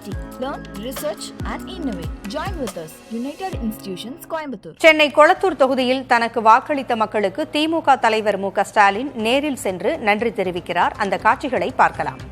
University. Learn, research and innovate. Join with us. United Institutions, Coimbatore. Chennai Kolathur தொகுதியில் தனக்கு வாக்களித்த மக்களுக்கு திமுக தலைவர் மு க ஸ்டாலின் நேரில் சென்று நன்றி தெரிவிக்கிறார். அந்த காட்சிகளை பார்க்கலாம்.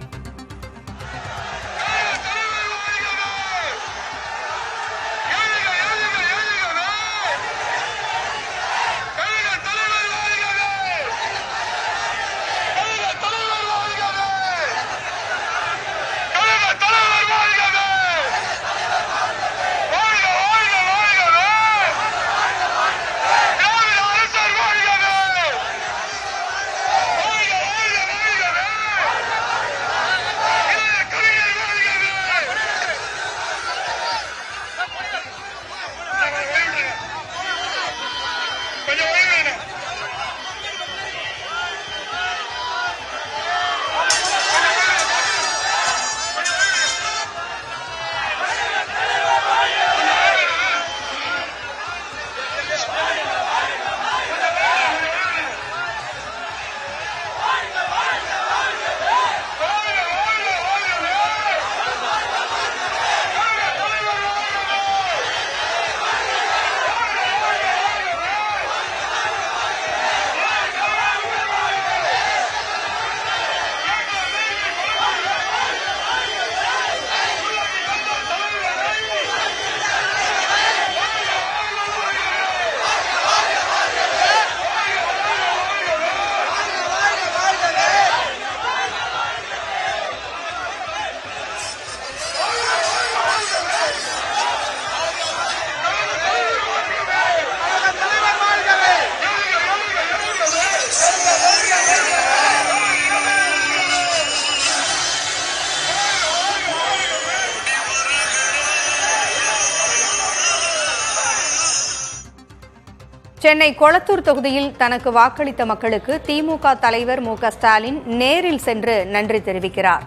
சென்னை கொளத்தூர் தொகுதியில் தனக்கு வாக்களித்த மக்களுக்கு திமுக தலைவர் மு க ஸ்டாலின் நேரில் சென்று நன்றி தெரிவிக்கிறார்.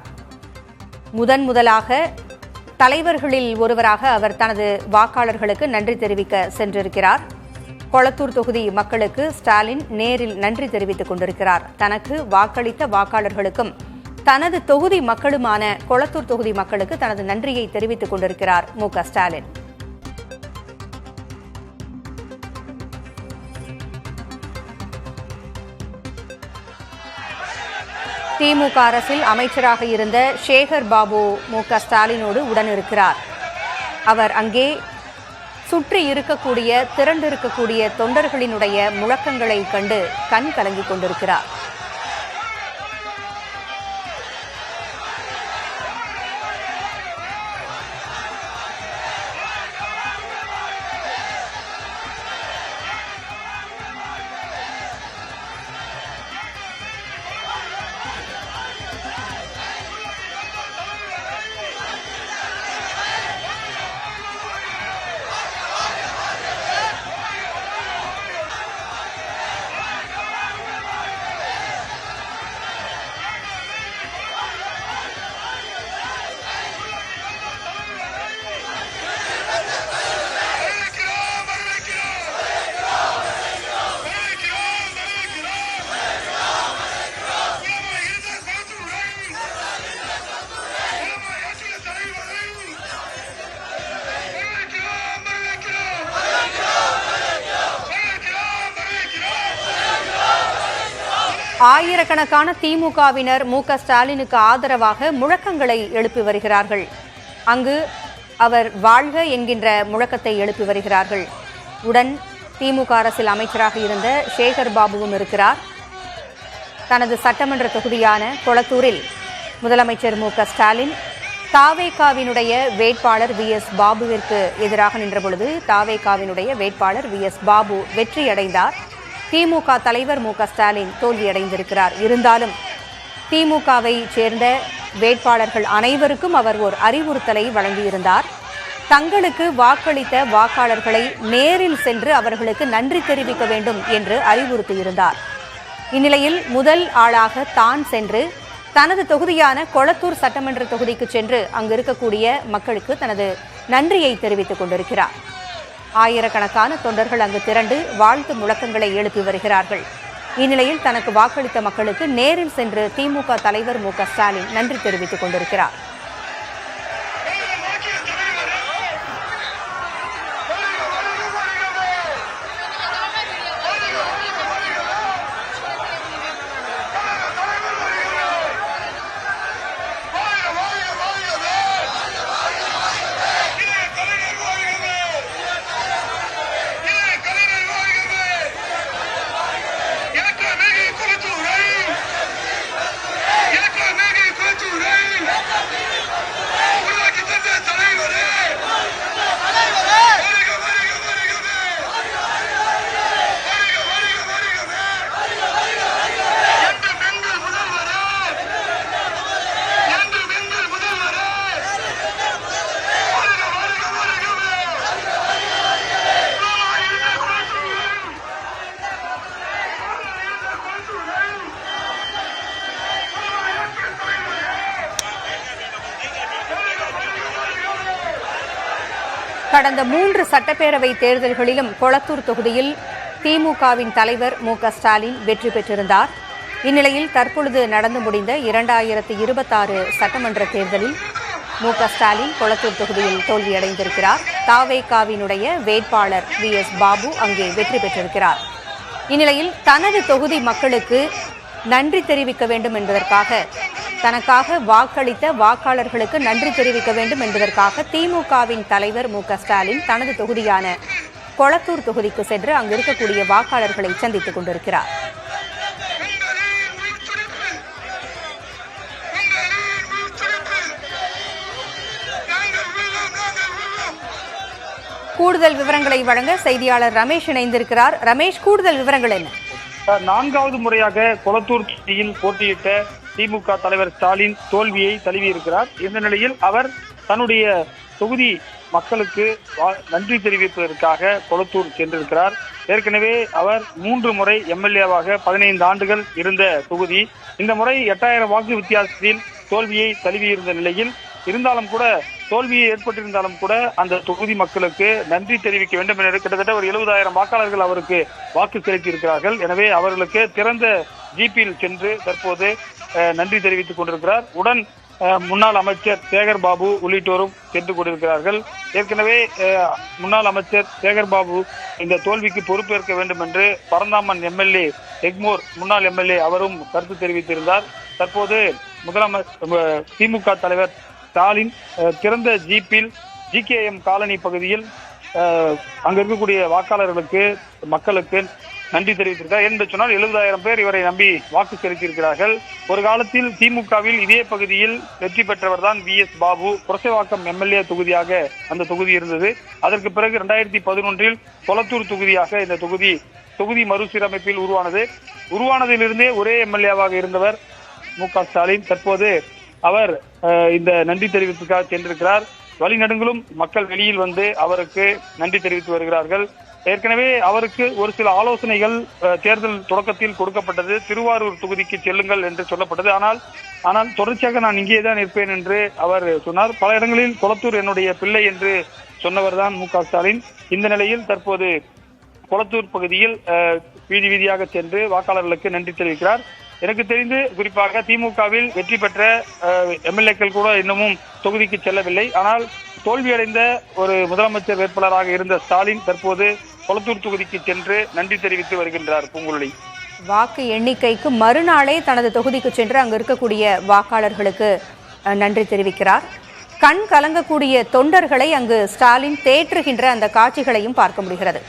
முதலாக தலைவர்களில் ஒருவராக அவர் தனது வாக்காளர்களுக்கு நன்றி தெரிவிக்க சென்றிருக்கிறார். கொளத்தூர் தொகுதி மக்களுக்கு ஸ்டாலின் நேரில் நன்றி தெரிவித்துக் கொண்டிருக்கிறார். தனக்கு வாக்களித்த வாக்காளர்களுக்கும் தனது தொகுதி மக்களுமான கொளத்தூர் தொகுதி மக்களுக்கு தனது நன்றியை தெரிவித்துக் கொண்டிருக்கிறார் மு க ஸ்டாலின். திமுக அரசில் அமைச்சராக இருந்த சேகர் பாபு மு க ஸ்டாலினோடு உடன் இருக்கிறார். அவர் அங்கே சுற்றி இருக்கக்கூடிய திரண்டிருக்கக்கூடிய தொண்டர்களினுடைய முழக்கங்களை கண்டு கண் கலங்கிக் கொண்டிருக்கிறார். ஆயிரக்கணக்கான திமுகவினர் மு க ஸ்டாலினுக்கு ஆதரவாக முழக்கங்களை எழுப்பி வருகிறார்கள். அங்கு அவர் வாழ்க என்கின்ற முழக்கத்தை எழுப்பி வருகிறார்கள். உடன் திமுக அரசில் அமைச்சராக இருந்த சேகர் பாபுவும் இருக்கிறார். தனது சட்டமன்ற தொகுதியான கொளத்தூரில் முதலமைச்சர் மு க ஸ்டாலின் தாவேகாவினுடைய வேட்பாளர் வி எஸ் பாபுவிற்கு எதிராக நின்றபொழுது தாவேகாவினுடைய வேட்பாளர் வி எஸ் பாபு வெற்றியடைந்தார். திமுக தலைவர் மு க ஸ்டாலின் தோல்வியடைந்திருக்கிறார். இருந்தாலும் திமுகவை சேர்ந்த வேட்பாளர்கள் அனைவருக்கும் அவர் ஒரு அறிவுறுத்தலை வழங்கியிருந்தார். தங்களுக்கு வாக்களித்த வாக்காளர்களை நேரில் சென்று அவர்களுக்கு நன்றி தெரிவிக்க வேண்டும் என்று அறிவுறுத்தியிருந்தார். இந்நிலையில் முதல் ஆளாக தான் சென்று தனது தொகுதியான கொளத்தூர் சட்டமன்ற தொகுதிக்கு சென்று அங்கு இருக்கக்கூடிய மக்களுக்கு தனது நன்றியை தெரிவித்துக் கொண்டிருக்கிறார். ஆயிரக்கணக்கான தொண்டர்கள் அங்கு திரண்டு வாழ்த்து முழக்கங்களை எழுப்பி வருகிறார்கள். இந்நிலையில் தனக்கு வாக்களித்த மக்களுக்கு நேரில் சென்று திமுக தலைவர் மு க ஸ்டாலின் நன்றி தெரிவித்துக் கொண்டிருக்கிறார். கடந்த 3 சட்டப்பேரவை தேர்தல்களிலும் கொளத்தூர் தொகுதியில் திமுகவின் தலைவர் மு.க.ஸ்டாலின் வெற்றி பெற்றிருந்தார். இந்நிலையில் தற்பொழுது நடந்து முடிந்த 2026 சட்டமன்ற தேர்தலில் மு.க.ஸ்டாலின் கொளத்தூர் தொகுதியில் தோல்வியடைந்திருக்கிறார். தாவேகாவினுடைய வேட்பாளர் VS பாபு அங்கே வெற்றி பெற்றிருக்கிறார். இந்நிலையில் தனது தொகுதி மக்களுக்கு நன்றி தெரிவிக்க வேண்டும் என்பதற்காக, தனக்காக வாக்களித்த வாக்காளர்களுக்கு நன்றி தெரிவிக்க வேண்டும் என்பதற்காக திமுகவின் தலைவர் மு.க.ஸ்டாலின் தனது தொகுதியான கொளத்தூர் தொகுதிக்கு சென்று அங்கு இருக்கக்கூடிய வாக்காளர்களை சந்தித்துக் கொண்டிருக்கிறார். கூடுதல் விவரங்களை வழங்க செய்தியாளர் ரமேஷ் இணைந்திருக்கிறார். ரமேஷ், கூடுதல் விவரங்கள் என்ன? 4வது முறையாக கொளத்தூர் தொகுதியில் போட்டியிட்ட திமுக தலைவர் ஸ்டாலின் தோல்வியை தழுவியிருக்கிறார். இந்த நிலையில் அவர் தன்னுடைய தொகுதி மக்களுக்கு நன்றி தெரிவிப்பதற்காக கொளத்தூர் சென்றிருக்கிறார். ஏற்கனவே அவர் 3 முறை எம்எல்ஏவாக 15 ஆண்டுகள் இருந்த தொகுதி. இந்த முறை 8000 வாக்கு வித்தியாசத்தில் தோல்வியை தழுவியிருந்த நிலையில் இருந்தாலும் கூட, தோல்வியை ஏற்பட்டிருந்தாலும் கூட அந்த தொகுதி மக்களுக்கு நன்றி தெரிவிக்க வேண்டும் என கிட்டத்தட்ட ஒரு 70,000 வாக்காளர்கள் அவருக்கு வாக்கு செலுத்தியிருக்கிறார்கள். எனவே அவர்களுக்கு திறந்த ஜீப்பில் சென்று தற்போது நன்றி தெரிவித்துக் கொண்டிருக்கிறார். உடன் முன்னாள் அமைச்சர் சேகர் பாபு உள்ளிட்டோரும் சென்று கொண்டிருக்கிறார்கள். ஏற்கனவே முன்னாள் அமைச்சர் சேகர் பாபு இந்த தோல்விக்கு பொறுப்பேற்க வேண்டும் என்று பரந்தாமன் எம்எல்ஏ எக்மோர் முன்னாள் எம்எல்ஏ அவரும் கருத்து தெரிவித்திருந்தார். தற்போது திமுக தலைவர் ஸ்டாலின் திறந்த ஜீப்பில் GKM காலனி பகுதியில் அங்க இருக்கக்கூடிய வாக்காளர்களுக்கு மக்களுக்கு நன்றி தெரிவித்திருக்கிறார். என்று சொன்னால் 70,000 பேர் இவரை நம்பி வாக்கு செலுத்தியிருக்கிறார்கள். ஒரு காலத்தில் திமுகவில் இதே பகுதியில் வெற்றி பெற்றவர் தான் VS பாபு. புரசைவாக்கம் எம்எல்ஏ தொகுதியாக அந்த தொகுதி இருந்தது. அதற்கு பிறகு 2011 கொளத்தூர் தொகுதியாக இந்த தொகுதி மறுசீரமைப்பில் உருவானதிலிருந்தே ஒரே எம்எல்ஏவாக இருந்தவர் மு.க.ஸ்டாலின். தற்போது அவர் இந்த நன்றி தெரிவிப்புக்காக சென்றிருக்கிறார். வழிநடுங்களும் மக்கள் வெளியில் வந்து அவருக்கு நன்றி தெரிவித்து வருகிறார்கள். ஏற்கனவே அவருக்கு ஒரு சில ஆலோசனைகள் தேர்தல் தொடக்கத்தில் கொடுக்கப்பட்டது. திருவாரூர் தொகுதிக்கு செல்லுங்கள் என்று சொல்லப்பட்டது. ஆனால் தொடர்ச்சியாக நான் இங்கேதான் இருப்பேன் என்று அவர் சொன்னார். பல இடங்களில் கொளத்தூர் என்னுடைய பிள்ளை என்று சொன்னவர் தான் மு.க.ஸ்டாலின். இந்த நிலையில் தற்போது கொளத்தூர் பகுதியில் வீதியாக சென்று வாக்காளர்களுக்கு நன்றி தெரிவிக்கிறார். எனக்கு தெரிந்து குறிப்பாக திமுகவில் வெற்றி பெற்ற எம்எல்ஏக்கள் கூட இன்னமும் தொகுதிக்கு செல்லவில்லை. ஆனால் தோல்வியடைந்த ஒரு முதலமைச்சர் வேட்பாளராக இருந்த ஸ்டாலின் தற்போது கொளத்தூர் தொகுதிக்கு சென்று நன்றி தெரிவித்து வருகின்றார். பூங்குழலி, வாக்கு எண்ணிக்கைக்கு மறுநாளே தனது தொகுதிக்கு சென்று அங்கு இருக்கக்கூடிய வாக்காளர்களுக்கு நன்றி தெரிவிக்கிறார். கண் கலங்கக்கூடிய தொண்டர்களை அங்கு ஸ்டாலின் தேற்றுகின்ற அந்த காட்சிகளையும் பார்க்க முடிகிறது.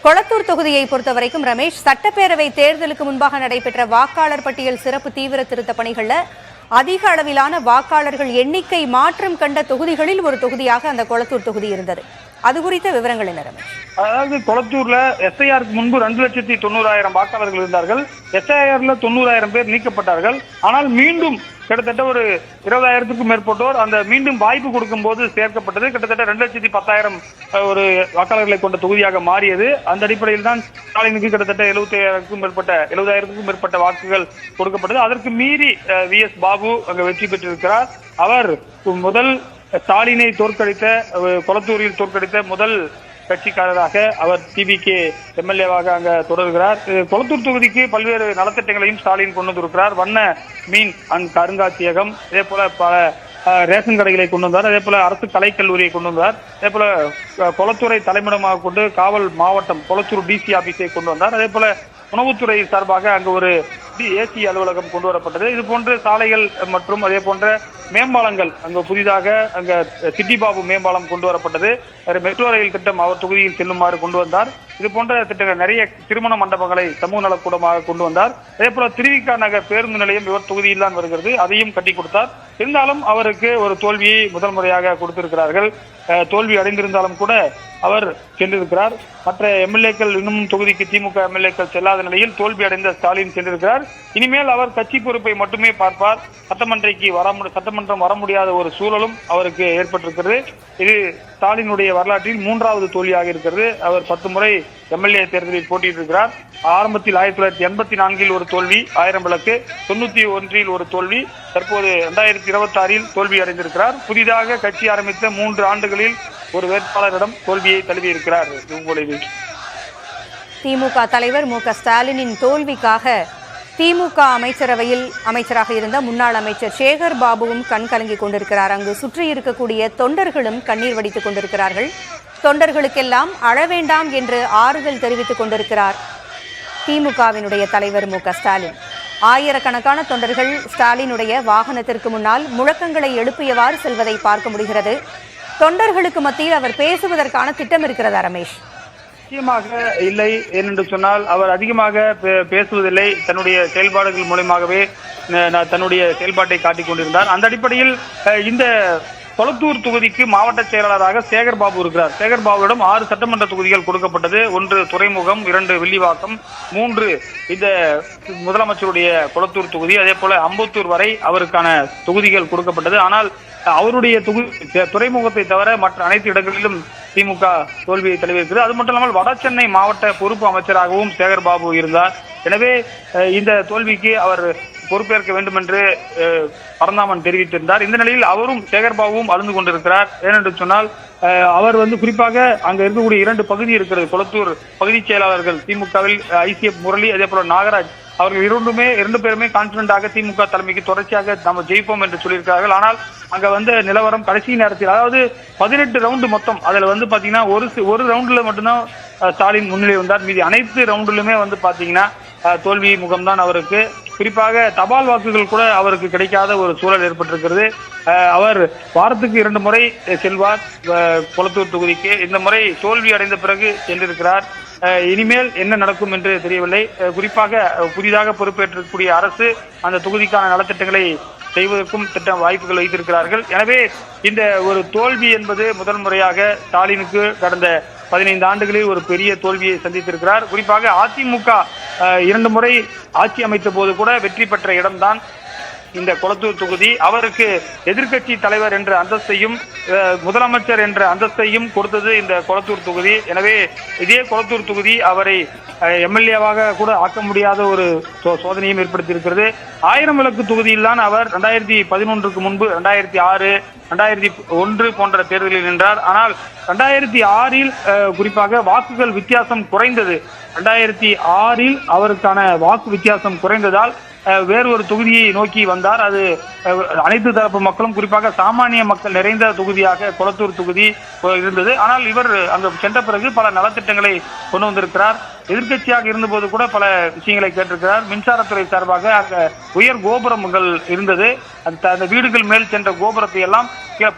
கொளத்தூர் தொகுதியை பொறுத்தவரைக்கும் ரமேஷ், சட்டப்பேரவை தேர்தலுக்கு முன்பாக நடைபெற்ற வாக்காளர் பட்டியல் சிறப்பு தீவிர திருத்த பணிகள்ல அதிக அளவிலான வாக்காளர்கள் எண்ணிக்கை மாற்றம் கண்ட தொகுதிகளில் ஒரு தொகுதியாக அந்த கொளத்தூர் தொகுதி இருந்தது. அது குறித்த விவரங்கள் என்ன ரமேஷ்? அதாவது கொளத்தூர்ல SIRக்கு முன்பு 2,90,000 வாக்காளர்கள் இருந்தார்கள். SIRல 90,000 பேர் நீக்கப்பட்டார்கள். ஆனால் மீண்டும் கிட்டத்தட்ட ஒரு 20,000க்கும் மேற்பட்டோர் அந்த மீண்டும் வாய்ப்பு கொடுக்கும் போது சேர்க்கப்பட்டது. கிட்டத்தட்ட 2,10,000 ஒரு வாக்காளர்களை கொண்ட தொகுதியாக மாறியது. அந்த அடிப்படையில் தான் ஸ்டாலினுக்கு கிட்டத்தட்ட 70,000க்கும் மேற்பட்ட வாக்குகள் கொடுக்கப்பட்டது. அதற்கு மீறி VS பாபு அங்கு வெற்றி பெற்றிருக்கிறார். அவர் முதல் ஸ்டாலினை கொளத்தூரில் தோற்கடித்த முதல் கட்சிக்காரராக அவர் TBK எம்எல்ஏவாக அங்க தொடர்கிறார். கொளத்தூர் தொகுதிக்கு பல்வேறு நலத்திட்டங்களையும் ஸ்டாலின் கொண்டு வந்திருக்கிறார். வண்ண மீன் அருங்காட்சியகம், இதே போல பல ரேஷன் கடைகளை கொண்டு வந்தார். அதே போல அரசு கலைக்கல்லூரியை கொண்டு வந்தார். அதே போல கொளத்தூரை தலைமையிடமாக கொண்டு காவல் மாவட்டம் கொளத்தூர் DC ஆபீஸை கொண்டு வந்தார். அதே போல உணவுத்துறை சார்பாக அங்கு ஒரு AC அலுவலகம் கொண்டு வரப்பட்டது. இது போன்ற சாலைகள் மற்றும் அதே போன்ற மேம்பாலங்கள் அங்கு புதிதாக அங்க சிட்டி பாபு மேம்பாலம் கொண்டு வரப்பட்டது. மெட்ரோ ரயில் திட்டம் அவர் தொகுதியில் செல்லுமாறு கொண்டு வந்தார். இது போன்ற திட்டங்கள் நிறைய திருமண மண்டபங்களை சமூக நலக்கூடமாக கொண்டு வந்தார். அதே போல திருவிக நகர் பேருந்து நிலையம் இவர் தொகுதியில் தான் வருகிறது, அதையும் கட்டி கொடுத்தார். இருந்தாலும் அவருக்கு ஒரு தோல்வியை முதல் முறையாக கொடுத்திருக்கிறார்கள். தோல்வி அடைந்திருந்தாலும் கூட அவர் சென்றிருக்கிறார். மற்ற எம்எல்ஏக்கள் இன்னும் தொகுதிக்கு திமுக எம்எல்ஏக்கள் செல்லாத நிலையில் தோல்வி அடைந்த ஸ்டாலின் சென்றிருக்கிறார். இனிமேல் அவர் கட்சி பொறுப்பை மட்டுமே பார்ப்பார். சட்டமன்றம் வர முடியாத ஒரு சூழலும் அவருக்கு ஏற்பட்டிருக்கிறது. இது ஸ்டாலினுடைய வரலாற்றில் 3வது தோல்வியாக இருக்கிறது. அவர் 10 முறை எம்எல்ஏ தேர்தலில் போட்டியிட்டிருக்கிறார். ஆரம்பத்தில் 1984 ஒரு தோல்வி, 1000 விளக்கு, 91 ஒரு தோல்வி, தற்போது 2026 தோல்வி அடைந்திருக்கிறார். புதிதாக கட்சி ஆரம்பித்த 3 ஆண்டுகளில் ஒரு வேட்பாளரிடம் தோல்வியை தழுவியிருக்கிறார். திமுக தலைவர் மு க ஸ்டாலினின் தோல்விக்காக திமுக அமைச்சரவையில் அமைச்சராக இருந்த முன்னாள் அமைச்சர் சேகர் பாபுவும் கண்கலங்கிக் கொண்டிருக்கிறார். அங்கு சுற்றி இருக்கக்கூடிய தொண்டர்களும் கண்ணீர் வடித்துக் கொண்டிருக்கிறார்கள். தொண்டர்களுக்கெல்லாம் அழவேண்டாம் என்று ஆறுதல் தெரிவித்துக் கொண்டிருக்கிறார் திமுகவினுடைய தலைவர் மு க ஸ்டாலின். ஆயிரக்கணக்கான தொண்டர்கள் ஸ்டாலினுடைய வாகனத்திற்கு முன்னால் முழக்கங்களை எழுப்பியவாறு செல்வதை பார்க்க முடிகிறது. தொண்டர்களுக்கு மத்தியில் அவர் பேசுவதற்கான திட்டம் இருக்கிறதா ரமேஷ்? நிச்சயமாக இல்லை. ஏனென்று சொன்னால் அவர் அதிகமாக பேசுவதில்லை. தன்னுடைய செயல்பாடுகள் மூலமாகவே தன்னுடைய செயல்பாட்டை காட்டிக் கொண்டிருந்தார். அந்த அடிப்படையில் இந்த கொளத்தூர் தொகுதிக்கு மாவட்ட செயலாளராக சேகர் பாபு இருக்கிறார். சேகர் பாபுவிடம் 6 சட்டமன்ற தொகுதிகள் கொடுக்கப்பட்டது. 1 துறைமுகம், 2 வில்லிவாக்கம், 3 இந்த முதலமைச்சருடைய கொளத்தூர் தொகுதி, அதே போல அம்பத்தூர் வரை அவருக்கான தொகுதிகள் கொடுக்கப்பட்டது. ஆனால் அவருடைய துறைமுகத்தை தவிர மற்ற அனைத்து இடங்களிலும் திமுக தோல்வியை தழுவியிருக்கிறது. அது மட்டும் இல்லாமல் வட சென்னை மாவட்ட பொறுப்பு அமைச்சராகவும் சேகர் பாபு இருந்தார். எனவே இந்த தோல்விக்கு அவர் பொறுப்பேற்க வேண்டும் என்று பரந்தாமன் தெரிவித்திருந்தார். இந்த நிலையில் அவரும் சேகர் பாபுவும் அழுந்து கொண்டிருக்கிறார். ஏனென்று சொன்னால் அவர் குறிப்பாக அங்க இருக்கக்கூடிய 2 பகுதி இருக்கிறது. கொளத்தூர் பகுதி செயலாளர்கள் திமுகவில் ICF முரளி, அதே போல நாகராஜ், அவர்கள் 2 பேருமே கான்பிடண்டாக திமுக தலைமைக்கு தொடர்ச்சியாக நம்ம ஜெயிப்போம் என்று சொல்லியிருக்கிறார்கள். ஆனால் அங்க நிலவரம் கடைசி நேரத்தில், அதாவது 18 ரவுண்டு மொத்தம், அதுல பாத்தீங்கன்னா ஒரு ரவுண்டுல மட்டும்தான் ஸ்டாலின் முன்னிலை வந்தார். மீதி அனைத்து ரவுண்டிலுமே பாத்தீங்கன்னா தோல்வி முகம்தான் அவருக்கு. குறிப்பாக தபால் வாக்குகள் கூட அவருக்கு கிடைக்காத ஒரு சூழல் ஏற்பட்டிருக்கிறது. அவர் வாரத்துக்கு 2 முறை செல்வார் கொளத்தூர் தொகுதிக்கு. இந்த முறை தோல்வி அடைந்த பிறகு சென்றிருக்கிறார். இனிமேல் என்ன நடக்கும் என்று தெரியவில்லை. குறிப்பாக புதிதாக பொறுப்பேற்றக்கூடிய அரசு அந்த தொகுதிக்கான நலத்திட்டங்களை செய்வதற்கும் வாய்ப்புகள் வைத்திருக்கிறார்கள். எனவே இந்த ஒரு தோல்வி என்பது முதல் முறையாக ஸ்டாலினுக்கு கடந்த 15 ஆண்டுகளில் ஒரு பெரிய தோல்வியை சந்தித்திருக்கிறார். குறிப்பாக அதிமுக 2 முறை ஆட்சி அமைத்த போது கூட வெற்றி பெற்ற இடம்தான் இந்த கொளத்தூர் தொகுதி. அவருக்கு எதிர்க்கட்சி தலைவர் என்ற அந்தஸ்தையும் முதலமைச்சர் என்ற அந்தஸ்தையும் கொடுத்தது இந்த கொளத்தூர் தொகுதி. எனவே இதே கொளத்தூர் தொகுதி அவரை MLA-வாக கூட ஆக்க முடியாத ஒரு சோதனையும் ஏற்படுத்தியிருக்கிறது. 1000 விளக்கு தொகுதியில் தான் அவர் 2011க்கு முன்பு 2006, 2001 போன்ற தேர்தலில் நின்றார். ஆனால் 2006-இல் குறிப்பாக வாக்குகள் வித்தியாசம் குறைந்தது. 2006-இல் அவருக்கான வாக்கு வித்தியாசம் குறைந்ததால் வேறு ஒரு தொகுதியை நோக்கி வந்தார். அது அனைத்து தரப்பு மக்களும் குறிப்பாக சாமானிய மக்கள் நிறைந்த தொகுதியாக கொளத்தூர் தொகுதி இருந்தது. ஆனால் இவர் அங்கு சென்ற பிறகு பல நலத்திட்டங்களை கொண்டு வந்திருக்கிறார். எதிர்க்கட்சியாக இருந்தபோது கூட பல விஷயங்களை கேட்டிருக்கிறார். மின்சாரத்துறை சார்பாக அங்க உயர் கோபுரங்கள் இருந்தது. அந்த வீடுகள் மேல் சென்ற கோபுரத்தை எல்லாம்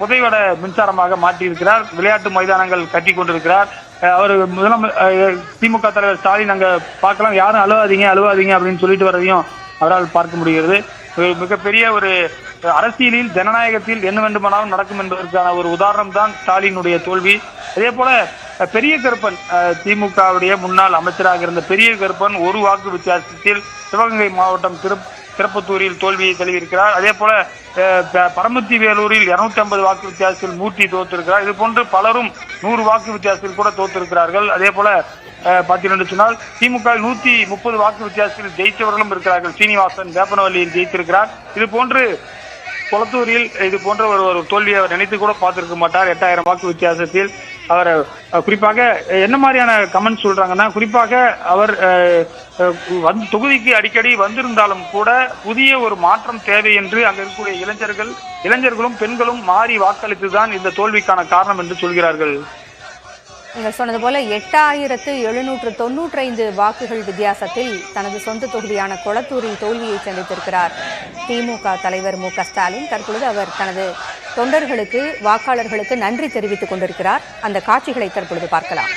புதைவட மின்சாரமாக மாற்றியிருக்கிறார். விளையாட்டு மைதானங்கள் கட்டி கொண்டிருக்கிறார். அவர் திமுக தலைவர் ஸ்டாலின் அங்க பார்க்கலாம், யாரும் அழுவாதீங்க அப்படின்னு சொல்லிட்டு வரதையும் அவரால் பார்க்க முடிகிறது. மிகப்பெரிய ஒரு அரசியலில் ஜனநாயகத்தில் என்ன வேண்டுமானாலும் நடக்கும் என்பதற்கான ஒரு உதாரணம் தான் ஸ்டாலினுடைய தோல்வி. அதே போல பெரிய கருப்பன், திமுகவுடைய முன்னாள் அமைச்சராக இருந்த பெரிய கருப்பன் 1 வாக்கு வித்தியாசத்தில் சிவகங்கை மாவட்டம் திருப்பத்தூரில் தோல்வியை தழுவியிருக்கிறார். அதே போல பரமத்தி வேலூரில் 250 வாக்கு வித்தியாசத்தில் மூர்த்தி தோற்றிருக்கிறார். இது போன்று பலரும் 100 வாக்கு வித்தியாசத்தில் கூட தோற்றிருக்கிறார்கள். அதே போல பார்த்தீங்கன்னு சொன்னால் திமுக 130 வாக்கு வித்தியாசத்தில் ஜெயித்தவர்களும் இருக்கிறார்கள். சீனிவாசன் வேப்பனவல்லியில் ஜெயித்திருக்கிறார். இது போன்று கொளத்தூரில் இது போன்ற ஒரு தோல்வியை அவர் நினைத்து கூட பார்த்திருக்க மாட்டார். 8000 வாக்கு வித்தியாசத்தில் அவர் குறிப்பாக என்ன மாதிரியான கமெண்ட் சொல்றாங்கன்னா, குறிப்பாக அவர் தொகுதிக்கு அடிக்கடி வந்திருந்தாலும் கூட புதிய ஒரு மாற்றம் தேவை என்று அங்க இருக்கக்கூடிய இளைஞர்களும் பெண்களும் மாறி வாக்களித்துதான் இந்த தோல்விக்கான காரணம் என்று சொல்கிறார்கள். நீங்கள் சொன்னது போல 8795 வாக்குகள் வித்தியாசத்தில் தனது சொந்த தொகுதியான கொளத்தூரில் தோல்வியை சந்தித்திருக்கிறார் திமுக தலைவர் மு க ஸ்டாலின். தற்பொழுது அவர் தனது தொண்டர்களுக்கு, வாக்காளர்களுக்கு நன்றி தெரிவித்துக் கொண்டிருக்கிறார். அந்த காட்சிகளை தற்பொழுது பார்க்கலாம்.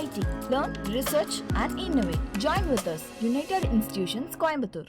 IT. Learn, research and innovate. Join with us. United Institutions, Coimbatore.